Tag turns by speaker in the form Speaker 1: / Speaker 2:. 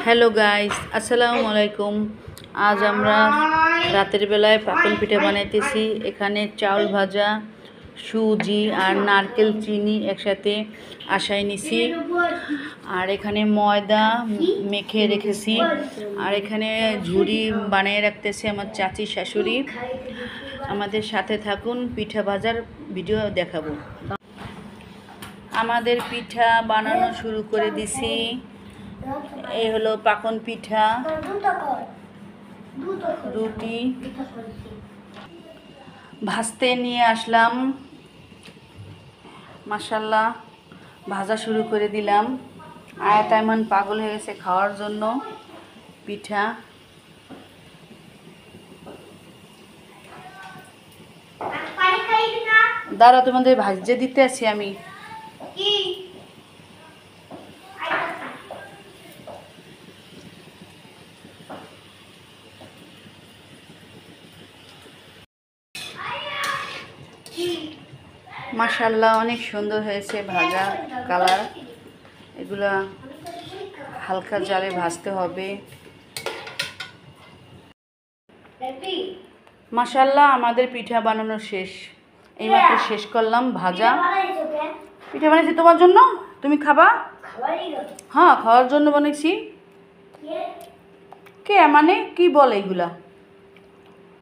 Speaker 1: Hello guys, আসসালামু আলাইকুম। আজ আমরা রাতের বেলায় পাকন পিঠা বানাইতেছি। এখানে চাউল ভাজা, সুজি আর নারকেল চিনি একসাথে আসাই নিছি। আর এখানে ময়দা মেখে রেখেছি। আর এখানে ঝুড়ি বানিয়ে রাখতেছে আমার চাচি শাশুড়ি। আমাদের সাথে থাকুন, পিঠা ভাজার ভিডিও দেখাবো। আমাদের পিঠা বানানো শুরু করে দিছি। এই হলো পাকন পিঠা, রুটি ভাজতে নিয়ে আসলাম। মাশাআল্লাহ, ভাজা শুরু করে দিলাম। আয়াত আয়মান পাগল হয়ে গেছে খাওয়ার জন্য পিঠা। দাঁড়া, তোমাদের ভাজতে দিতে আছি আমি। মাশাআল্লাহ, অনেক সুন্দর হয়েছে ভাজা কালার। এগুলা হালকা জালে ভাজতে হবে। মাশাআল্লাহ, আমাদের পিঠা বানানো শেষ। এইমাত্র শেষ করলাম ভাজা। পিঠা বানিয়েছি তোমার জন্য, তুমি খাবা? হ্যাঁ, খাওয়ার জন্য বানিয়েছি। কে মানে কি বলে এগুলা?